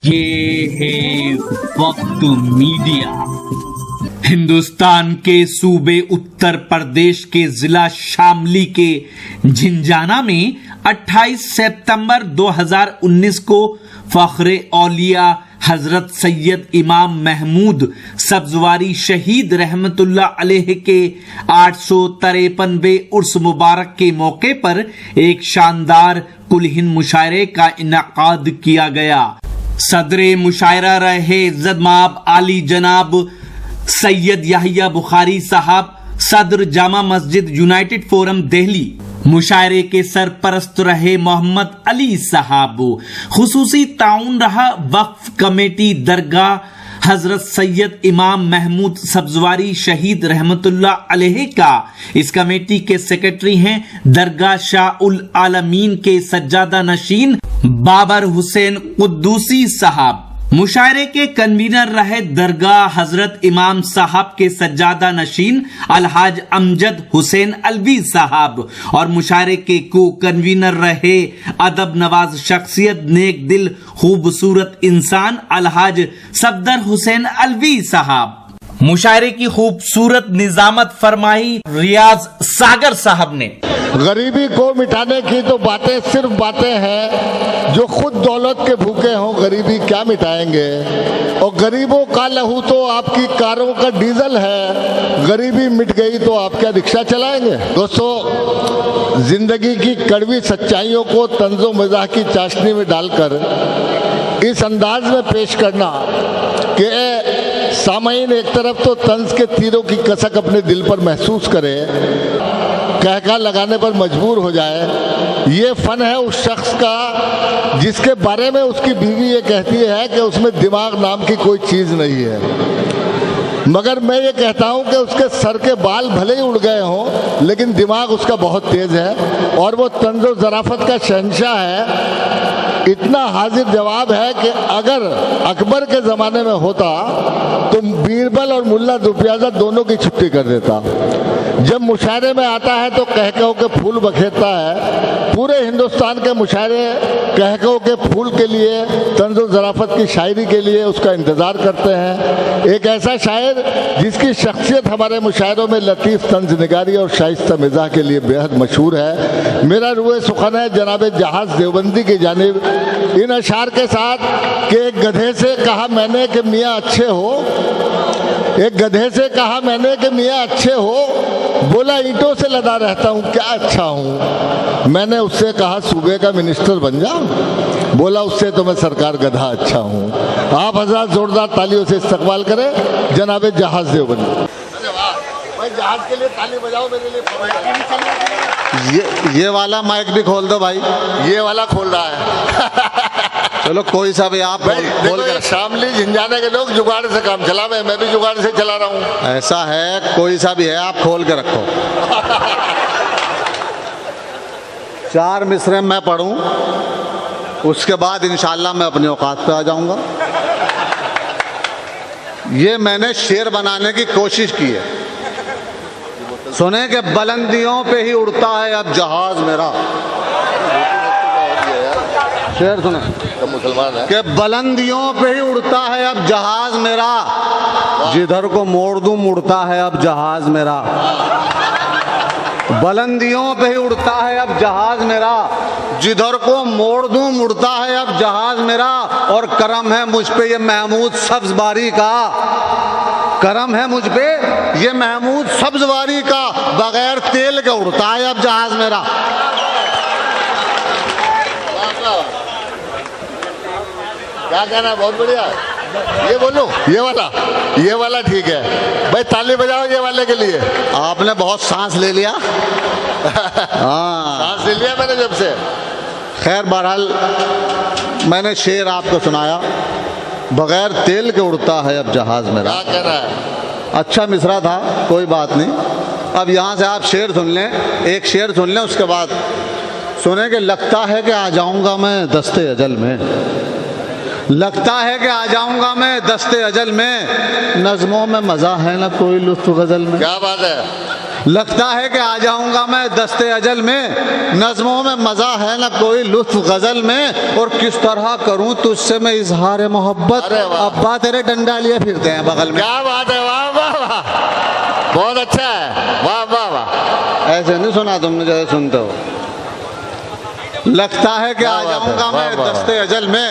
ये है वक्त मीडिया। हिंदुस्तान के सूबे उत्तर प्रदेश के जिला शामली के झिंझाना में 28 सितंबर 2019 को फख्रे औलिया हजरत सैयद इमाम महमूद सब्जवारी शहीद रहमतुल्लाह अलैह के 853वें उर्स मुबारक के मौके पर एक शानदार कुल-हिंद मुशायरे का इनेकाद किया गया। सदरे मुशायरा रहे इज्जत माब आली जनाब सैयद याहिया बुखारी साहब, सदर जामा मस्जिद यूनाइटेड फोरम दिल्ली। मुशायरे के सरपरस्त रहे मोहम्मद अली साहब। खुसूसी ताउन रहा वक्फ कमेटी दरगाह हजरत सैयद इमाम महमूद सब्जवारी शहीद रहमतुल्लाह अलैह का। इस कमेटी के सेक्रेटरी हैं दरगाह शाह उल आलमीन के सज्जादा नशीन बाबर हुसैन कुद्दूसी साहब। मुशायरे के कन्वीनर रहे दरगाह हजरत इमाम साहब के सज्जादा नशीन अलहाज अमजद हुसैन अलवी साहब और मुशायरे के को कन्वीनर रहे अदब नवाज शख्सियत नेक दिल खूबसूरत इंसान अलहाज सफदर हुसैन अलवी साहब। मुशायरे की खूबसूरत निजामत फरमाई रियाज सागर साहब ने। गरीबी को मिटाने की तो बातें सिर्फ बातें हैं, जो खुद दौलत के भूखे हों गरीबी क्या मिटाएंगे। और गरीबों का लहू तो आपकी कारों का डीजल है, गरीबी मिट गई तो आप क्या रिक्शा चलाएंगे। दोस्तों, जिंदगी की कड़वी सच्चाइयों को तंजो मजाक की चाशनी में डालकर इस अंदाज में पेश करना कि सामाईन एक तरफ तो तंज के तीरों की कसक अपने दिल पर महसूस करे, कहका लगाने पर मजबूर हो जाए, ये फन है उस शख्स का जिसके बारे में उसकी बीवी ये कहती है कि उसमें दिमाग नाम की कोई चीज नहीं है। मगर मैं ये कहता हूं कि उसके सर के बाल भले ही उड़ गए हों, लेकिन दिमाग उसका बहुत तेज है और वो तंज़ो ज़राफ़त का शहंशाह है। इतना हाजिर जवाब है कि अगर अकबर के ज़माने में होता तो बीरबल और मुल्ला दुप्याजा दोनों की छुट्टी कर देता। जब मुशायरे में आता है तो कहकहों के फूल बखेरता है। पूरे हिंदुस्तान के मुशायरे कहकहों के फूल के लिए, तंज़ो ज़राफ़त की शायरी के लिए उसका इंतज़ार करते हैं। एक ऐसा शायर जिसकी शख्सियत हमारे मुशायरों में लतीफ़ तंज़ निगारी और शाइस्ता मिज़ाह के लिए बेहद मशहूर है। मेरा रूए सुखन है जनाब जहाज़ देवबंदी की जानिब इन अशार के साथ कि एक गधे से कहा मैंने कि मियाँ अच्छे हो, एक गधे से कहा मैंने कि मियाँ अच्छे हो, बोला ईंटों से लदा रहता हूँ क्या अच्छा हूँ। मैंने उससे कहा सूबे का मिनिस्टर बन जा, बोला उससे तो मैं सरकार गधा अच्छा हूँ। आप हज़रात जोरदार तालियों से इस्तकबाल करें जनाब जहाज़ देवबंदी। अरे वाह भाई, जहाज़ के लिए ताली बजाओ मेरे लिए। ये वाला माइक भी खोल दो भाई, ये वाला खोल रहा है। चलो कोई सा भी आप खोल कर। शामली झिंझाने के लोग जुगाड़ से काम चला, मैं भी जुगाड़ से चला रहा हूँ। ऐसा है, कोई सा भी है आप खोल के रखो। 4 मिसरे मैं पढ़ूं, उसके बाद इंशाल्लाह मैं अपने औकात पे आ जाऊंगा। ये मैंने शेर बनाने की कोशिश की है। सुने कि बुलंदियों पे ही उड़ता है अब जहाज मेरा। शेर सुने तो मुसलमान है कि बुलंदियों पे ही उड़ता है अब जहाज मेरा, जिधर को मोड़ दूं मुड़ता है अब जहाज मेरा। बुलंदियों पे ही उड़ता है अब जहाज मेरा, जिधर को मोड़ दूं मुड़ता है अब जहाज मेरा। और करम है मुझ पे ये महमूद सब्जवारी का, करम है मुझ पे ये महमूद सब्जवारी का, बगैर तेल के उड़ता है अब जहाज मेरा। क्या कहना, बहुत बढ़िया। ये बोलो, ये वाला ठीक है भाई, ताली बजाओ ये वाले के लिए। आपने बहुत सांस ले लिया। हाँ, सांस ले लिया मैंने जब से। खैर बहरहाल मैंने शेर आपको सुनाया, बगैर तेल के उड़ता है अब जहाज मेरा। क्या कह रहा है? अच्छा मिसरा था, कोई बात नहीं। अब यहाँ से आप शेर सुन लें, एक शेर सुन लें, उसके बाद सुने कि लगता है कि आ जाऊंगा मैं दस्ते अजल में, लगता है कि आ जाऊंगा मैं दस्ते अजल में, नज़्मों में मज़ा है ना कोई लुत्फ़ गज़ल में। क्या बात है। लगता है कि आ जाऊंगा मैं दस्ते अजल में, नज़्मों में मज़ा है ना कोई लुत्फ गज़ल में, और किस तरह करूं तुझसे मैं इजहार मोहब्बत। अरे वाह। अब्बा तेरे डंडा लिए फिरते हैं बगल में। क्या बात है, वाह वाह वाह, बहुत अच्छा है, वाह वाह वाह। ऐसे नहीं सुना तुमने जैसे सुनते हो। लगता है कि आ वाह, वाह, जाऊंगा वाह, मैं वाह, दस्ते अजल में,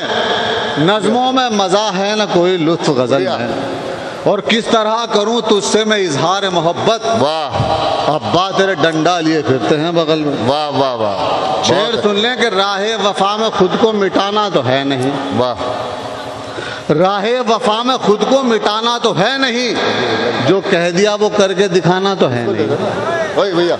नज़्मों में मज़ा है ना कोई लुत्फ गज़ल में, और किस तरह करूं तुझसे मैं इजहार मोहब्बत। वाह अब्बा तेरे डंडा लिए फिरते हैं बगल में। वाह वाह वाह, शेर सुन लें कि राहे वफा में खुद को मिटाना तो है नहीं, वाह, राहे वफा में खुद को मिटाना तो है नहीं, जो कह दिया वो करके दिखाना तो है नहीं। वही भैया,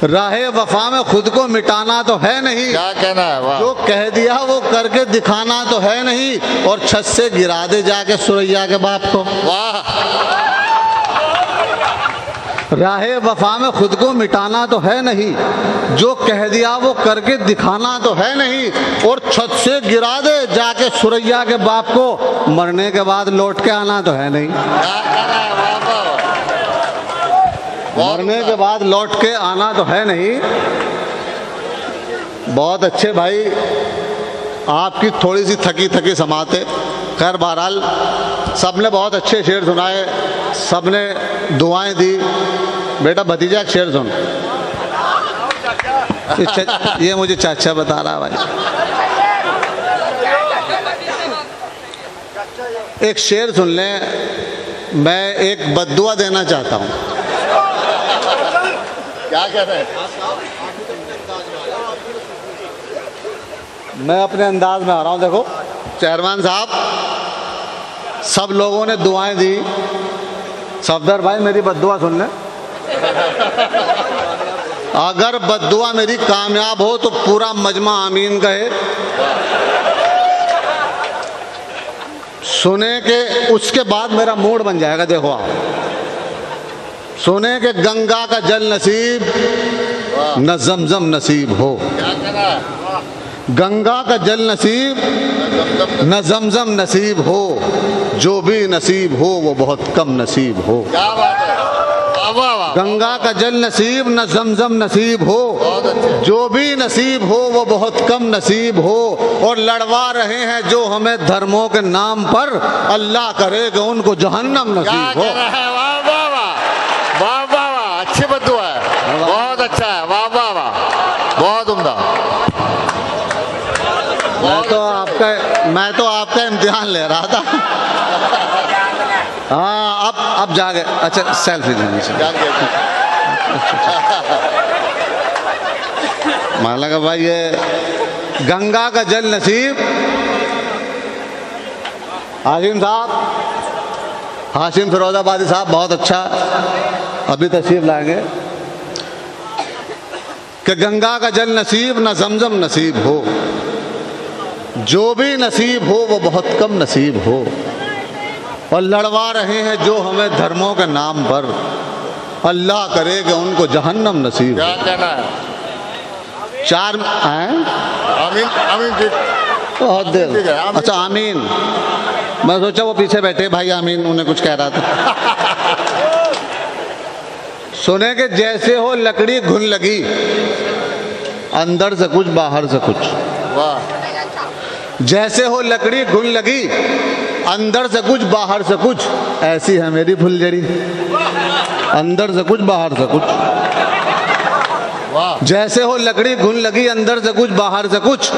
राहे वफा में खुद को मिटाना तो है नहीं, क्या कहना है, वाह, जो कह दिया वो करके दिखाना तो है नहीं, और छत से गिरा दे जाके सुरैया के बाप को। वाह, राहे वफा में खुद को मिटाना तो है नहीं, जो कह दिया वो करके दिखाना तो है नहीं, और छत से गिरा दे जाके सुरैया के बाप को, मरने के बाद लौट के आना तो है नहीं। क्या कहना है, वाह वाह वाह, मरने के बाद लौट के आना तो है नहीं। बहुत अच्छे भाई, आपकी थोड़ी सी थकी थकी समाते। खैर बहरहाल सबने बहुत अच्छे शेर सुनाए, सबने दुआएं दी। बेटा भतीजा एक शेर सुन। ये मुझे चाचा बता रहा भाई। एक शेर सुन लें, मैं एक बद्दुआ देना चाहता हूँ। क्या कह रहे हैं, मैं अपने अंदाज में आ रहा हूँ। देखो चेयरमैन साहब, सब लोगों ने दुआएं दी। सफदर भाई मेरी बद्दुआ सुन ले। अगर बद्दुआ मेरी कामयाब हो तो पूरा मजमा आमीन कहे। सुने के उसके बाद मेरा मूड बन जाएगा। देखो आप सुने के गंगा का जल नसीब न जमजम नसीब हो, क्या कहना है, गंगा का जल नसीब न जमजम नसीब हो, जो भी नसीब हो वो बहुत कम नसीब हो। क्या बात है, वाह वाह वाह, गंगा का जल नसीब न जमजम नसीब हो, बहुत अच्छे, जो भी नसीब हो वो बहुत कम नसीब हो, और लड़वा रहे हैं जो हमें धर्मों के नाम पर, अल्लाह करेगा उनको जहन्नम क्या नसीब हो। कहना है, वाह वाह वाह, वाह वाह वाह, अच्छी बद्दुआ है, बहुत अच्छा है, वाह वाह वाह, बहुत उम्दा। मैं तो आपका इम्तिहान ले रहा था। हाँ अब जागे। अच्छा सेल्फी लेनी चाहिए। मान लगा भाई ये गंगा का जल नसीब। हाशिम साहब, हाशिम फिरोजाबादी साहब बहुत अच्छा अभी तशरीफ लाएंगे कि गंगा का जल नसीब न जमजम नसीब हो, जो भी नसीब हो वो बहुत कम नसीब हो, और लड़वा रहे हैं जो हमें धर्मों के नाम पर, अल्लाह करेगा उनको जहन्नम नसीब हो। क्या कहना है, चार हैं? आमीन आमीन जी, बहुत ठीक है, देर। आमीन। अच्छा आमीन। मैं सोचा वो पीछे बैठे भाई आमीन, उन्हें कुछ कह रहा था। सुने के जैसे हो लकड़ी घुन लगी, अंदर से कुछ बाहर से कुछ। वाह, जैसे हो लकड़ी घुन लगी, अंदर से कुछ बाहर से कुछ, ऐसी है मेरी फुलझड़ी। अंदर से कुछ बाहर से कुछ। वाह, जैसे हो लकड़ी घुन लगी, अंदर से कुछ बाहर से कुछ,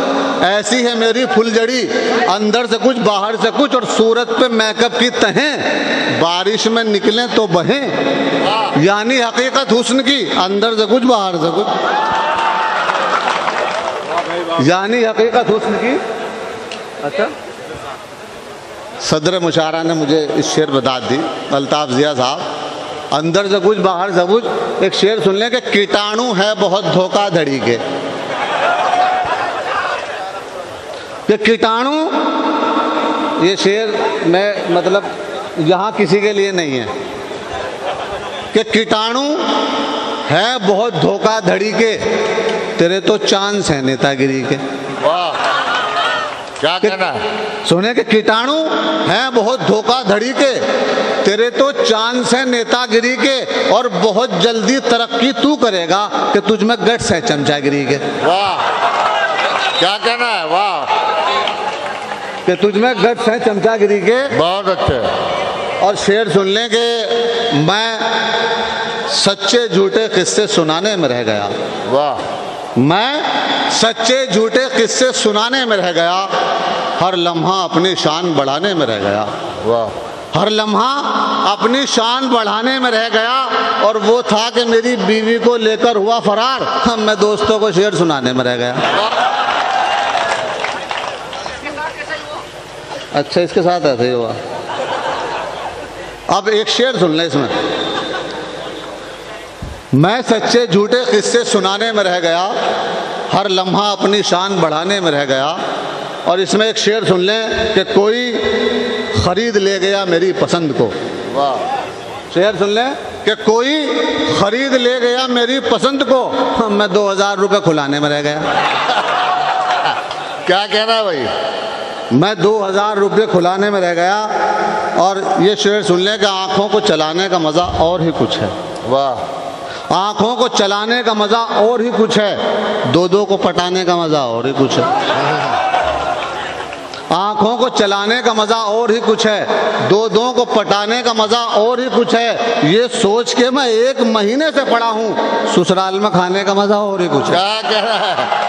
ऐसी है मेरी फुलझड़ी, अंदर से कुछ बाहर से कुछ, और सूरत पे मेकअप की तहें, बारिश में निकले तो बहें, यानी हकीकत हुस्न की, अंदर से कुछ बाहर से कुछ, यानी हकीकत हुस्न की। अच्छा सदर मुशारा ने मुझे इस शेर बता दी, अल्ताफ जिया साहब। अंदर से कुछ बाहर से कुछ। एक शेर सुन लें कि कीटाणु है बहुत धोखाधड़ी के। कि कीटाणु, ये शेर मैं मतलब यहाँ किसी के लिए नहीं है, कि कीटाणु है बहुत धोखाधड़ी के, तेरे तो चांस है नेतागिरी के। वाह, क्या कहना है? सोने के कीटाणु हैं बहुत धोखाधड़ी के, तेरे तो चांद से नेतागिरी के, और बहुत जल्दी तरक्की तू करेगा कि तुझ में गट्स है चमचागिरी के। वाह, क्या कहना है? वाह, कि तुझ में गट्स है चमचागिरी के। बहुत अच्छे। और शेर सुन लें कि मैं सच्चे झूठे किस्से सुनाने में रह गया। वाह, मैं सच्चे झूठे किस्से सुनाने में रह गया, हर लम्हा अपनी शान बढ़ाने में रह गया। वाह, हर लम्हा अपनी शान बढ़ाने में रह गया। और वो था कि मेरी बीवी को लेकर हुआ फरार, मैं दोस्तों को शेर सुनाने में रह गया। अच्छा, इसके साथ ऐसे ही हुआ। अब एक शेर सुन ले इसमें। मैं सच्चे झूठे किस्से सुनाने में रह गया, हर लम्हा अपनी शान बढ़ाने में रह गया। और इसमें एक शेर सुन लें कि कोई खरीद ले गया मेरी पसंद को। वाह, शेर सुन लें कि कोई खरीद ले गया मेरी पसंद को, मैं 2000 रुपये खुलाने में रह गया। क्या कहना है भाई? मैं 2000 रुपये खुलाने में रह गया। और ये शेर सुन लें कि आँखों को चलाने का मज़ा और ही कुछ है। वाह, आँखों को चलाने का मज़ा और ही कुछ है, दो को पटाने का मज़ा और ही कुछ है। आँखों को चलाने का मज़ा और ही कुछ है, दो को पटाने का मज़ा और ही कुछ है। ये सोच के मैं 1 महीने से पड़ा हूँ, ससुराल में खाने का मज़ा और ही कुछ है। क्या कहना है?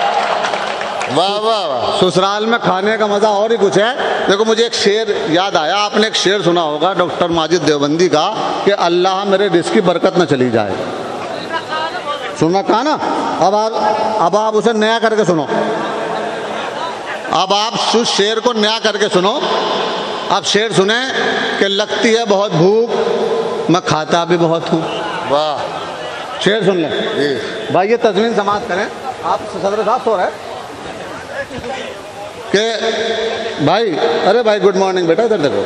वाह वाह वाह, ससुराल में खाने का मज़ा और ही कुछ है। देखो, मुझे एक शेर याद आया। आपने एक शेर सुना होगा डॉक्टर माजिद देवबंदी का कि अल्लाह मेरे रिस्क की बरकत न चली जाए। सुनना कहा ना? अब आप उसे नया करके सुनो। अब आप उस शेर को नया करके सुनो। अब शेर सुने कि लगती है बहुत भूख, मैं खाता भी बहुत हूँ। वाह, शेर सुन लें जी। भाई, ये तजवीन समाप्त करें। आप सदर साहब सो रहे हैं कि भाई? अरे भाई, गुड मॉर्निंग बेटा, इधर देखो।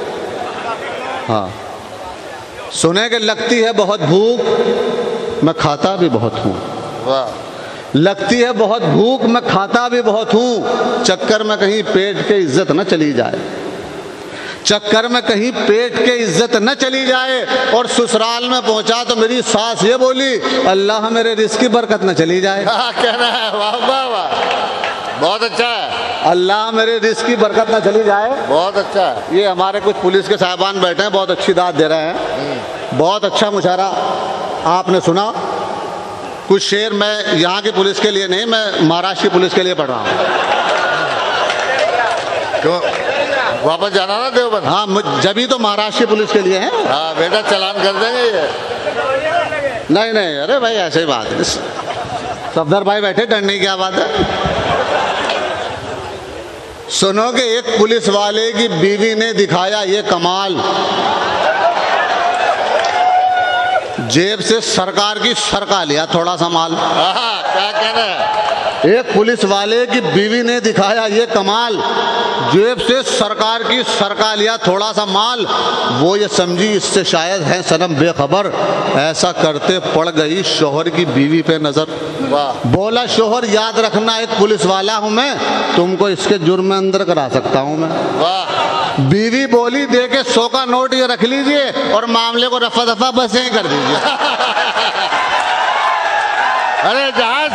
हाँ, सुने कि लगती है बहुत भूख, मैं खाता भी बहुत हूँ। वाह, लगती है बहुत भूख, मैं खाता भी बहुत हूँ, चक्कर में कहीं पेट के इज्जत न चली जाए। चक्कर में कहीं पेट के इज्जत न चली जाए। और ससुराल में पहुंचा तो मेरी सास ये बोली, अल्लाह मेरे रिस्क की बरकत न चली जाए। क्या कहना है? वाह वाह वाह, बहुत अच्छा है। अल्लाह मेरे रिस्क की बरकत न चली जाए। बहुत अच्छा है। ये हमारे कुछ पुलिस के साहबान बैठे हैं, बहुत अच्छी दाद दे रहे हैं। बहुत अच्छा मुशायरा आपने सुना। कुछ शेर मैं यहाँ की पुलिस के लिए नहीं, मैं महाराष्ट्र की पुलिस के लिए पढ़ रहा हूँ। क्यों वापस जाना ना देवबंद? हाँ, जब तो महाराष्ट्र की पुलिस के लिए है। हाँ बेटा, चालान कर देंगे ये। नहीं नहीं, अरे भाई ऐसे ही बात है। सफदर भाई बैठे, डरने की क्या बात है। सुनो कि एक पुलिस वाले की बीवी ने दिखाया ये कमाल, जेब से सरकार की सरका लिया थोड़ा सा माल। क्या कहना है? एक पुलिस वाले की बीवी ने दिखाया ये कमाल, जेब से सरकार की सरका लिया थोड़ा सा माल। वो ये समझी इससे शायद है सनम बेखबर, ऐसा करते पड़ गई शोहर की बीवी पे नजर। वाह, बोला शोहर याद रखना एक पुलिस वाला हूं मैं, तुमको इसके जुर्म में अंदर करा सकता हूं मैं। वाह, बीवी बोली दे के 100 का नोट ये रख लीजिए और मामले को रफा दफा बस यहीं कर दीजिए। अरे जहाज,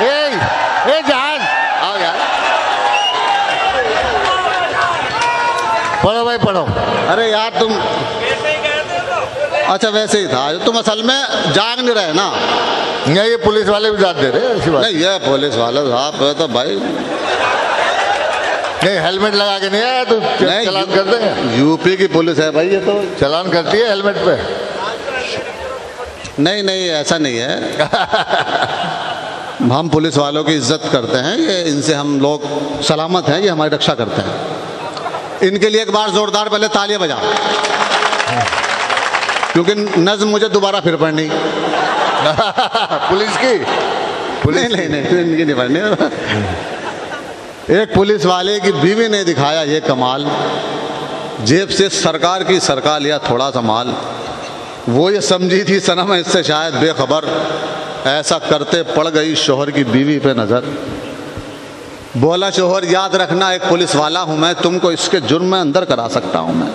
ए जहाज, आओ यार, पढ़ो भाई पढ़ो। अरे यार तुम, अच्छा वैसे ही था, तुम असल में जाग नहीं रहे ना। नहीं, ये पुलिस वाले भी दाद दे रहे हैं, ऐसी बात नहीं, ये पुलिस वाले साहब तो भाई नहीं। हेलमेट लगा के नहीं आया तो नहीं, चालान कर देंगे। यूपी की पुलिस है भाई, ये तो चालान करती है हेलमेट पे। नहीं नहीं, ऐसा नहीं है। हम पुलिस वालों की इज्जत करते हैं, ये इनसे हम लोग सलामत हैं, ये हमारी रक्षा करते हैं। इनके लिए एक बार जोरदार पहले तालियां बजा, क्योंकि नज्म मुझे दोबारा फिर पढ़नी। पुलिस की? नहीं नहीं नहीं, इनकी नहीं पढ़नी। एक पुलिस वाले की बीवी ने दिखाया ये कमाल, जेब से सरकार की सरका लिया थोड़ा सा माल। वो ये समझी थी सनम इससे शायद बेखबर, ऐसा करते पड़ गई शोहर की बीवी पे नजर। बोला शोहर याद रखना एक पुलिस वाला हूं मैं, तुमको इसके जुर्म में अंदर करा सकता हूं मैं।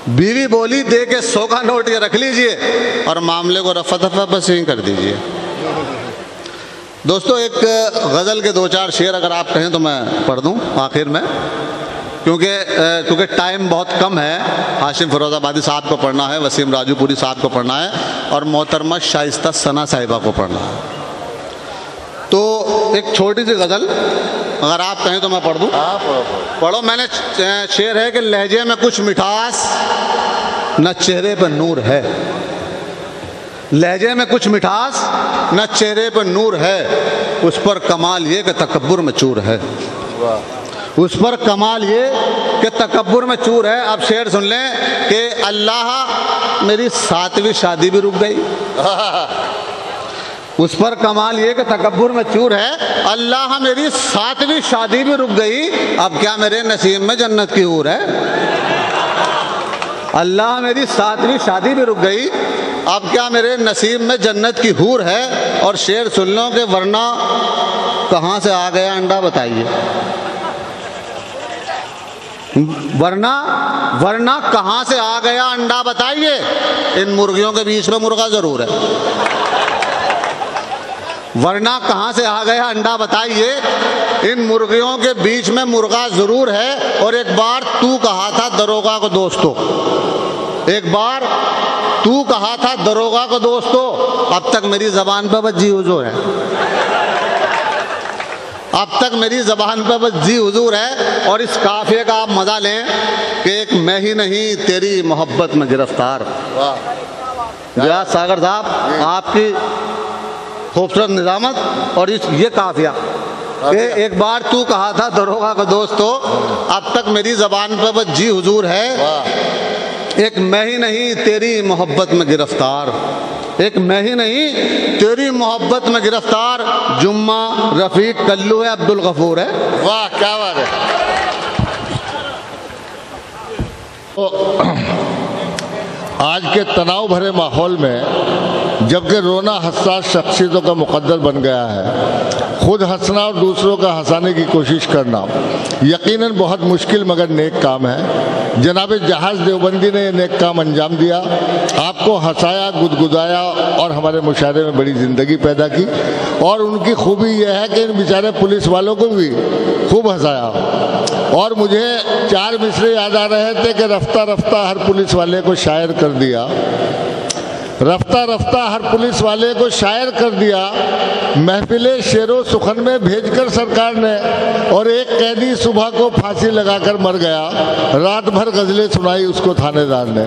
बीवी बोली दे के 100 का नोट ये रख लीजिए और मामले को रफा दफा बस यहीं कर दीजिए। दोस्तों एक गज़ल के 2-4 शेर अगर आप कहें तो मैं पढ़ दूं आखिर में, क्योंकि टाइम बहुत कम है। हाशिम फिरोजाबादी साहब को पढ़ना है, वसीम राजूपुरी साहब को पढ़ना है और मोहतरमा शाइस्ता सना साहिबा को पढ़ना है। तो एक छोटी सी गज़ल अगर आप कहें तो मैं पढ़ दूं। पढ़ो। मैंने शेर है कि लहजे में कुछ मिठास न चेहरे पर नूर है, लहजे में कुछ मिठास न चेहरे पर नूर है, उस पर कमाल ये कि तकब्बुर में चूर है, उस पर कमाल ये कि तकब्बुर में चूर है। अब शेर सुन लें कि अल्लाह मेरी 7वीं शादी भी रुक गई, उस पर कमाल ये कि तकब्बुर में चूर है, अल्लाह मेरी 7वीं शादी भी रुक गई, अब क्या मेरे नसीब में जन्नत की हूर है। अल्लाह मेरी 7वीं शादी भी रुक गई, अब क्या मेरे नसीब में जन्नत की हूर है। और शेर सुन लो कि वरना कहाँ से आ गया अंडा बताइए, वरना कहाँ से आ गया अंडा बताइए, इन मुर्गियों के बीच में मुर्गा जरूर है, वरना कहाँ से आ गया अंडा बताइए, इन मुर्गियों के बीच में मुर्गा जरूर है। और एक बार तू कहा था दरोगा को दोस्तों, एक बार तू कहा था दरोगा को दोस्तों, अब तक मेरी जबान पर बस जी हुजूर है, अब तक मेरी जबान पर बस जी हुजूर है। और इस काफिले का आप मजा लें कि एक मैं ही नहीं तेरी मोहब्बत में गिरफ्तार। वाह सागर साहब, आपकी खूबसूरत निजामत और ये काफिया कि एक बार तू कहा था दरोगा को दोस्तों, अब तक मेरी जबान पर बस जी हुजूर है, एक मैं ही नहीं तेरी मोहब्बत में गिरफ्तार, एक मैं ही नहीं तेरी मोहब्बत में गिरफ्तार, जुम्मा रफीक कल्लू है अब्दुल गफूर है। वाह क्या बात है। तो आज के तनाव भरे माहौल में जबकि रोना हसास शख्सियतों का मुकद्दर बन गया है, खुद हंसना और दूसरों का हंसाने की कोशिश करना यकीनन बहुत मुश्किल मगर नेक काम है। जनाब जहाज देवबंदी ने यह नेक काम अंजाम दिया, आपको हंसाया, गुदगुदाया और हमारे मुशायरे में बड़ी ज़िंदगी पैदा की। और उनकी खूबी यह है कि इन बेचारे पुलिस वालों को भी खूब हंसाया। और मुझे 4 मिसरे याद आ रहे थे कि रफ्ता रफ्ता हर पुलिस वाले को शायर कर दिया, रफ्ता रफ्ता हर पुलिस वाले को शायर कर दिया, महफिले शेरो सुखन में भेजकर सरकार ने, और एक कैदी सुबह को फांसी लगाकर मर गया, रात भर गज़लें सुनाई उसको थानेदार ने।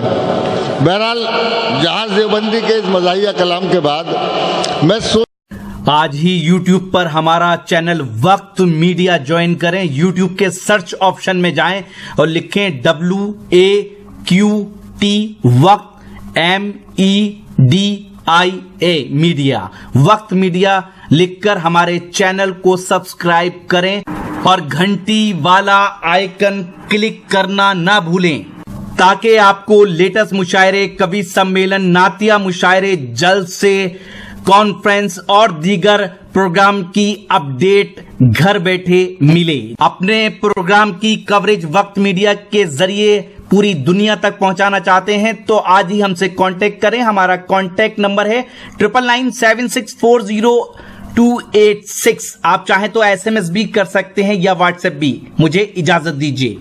बहरहाल जहाज देवबंदी के इस मज़ाहिया कलाम के बाद मैं आज ही YouTube पर हमारा चैनल वक्त मीडिया ज्वाइन करें। YouTube के सर्च ऑप्शन में जाएं और लिखें WAQT वक्त MEDIA मीडिया, वक्त मीडिया लिखकर हमारे चैनल को सब्सक्राइब करें और घंटी वाला आइकन क्लिक करना ना भूलें ताकि आपको लेटेस्ट मुशायरे, कवि सम्मेलन, नातिया मुशायरे, जलसे, कॉन्फ्रेंस और दीगर प्रोग्राम की अपडेट घर बैठे मिले। अपने प्रोग्राम की कवरेज वक्त मीडिया के जरिए पूरी दुनिया तक पहुंचाना चाहते हैं तो आज ही हमसे कांटेक्ट करें। हमारा कांटेक्ट नंबर है 9997640286। आप चाहें तो SMS भी कर सकते हैं या WhatsApp भी। मुझे इजाजत दीजिए।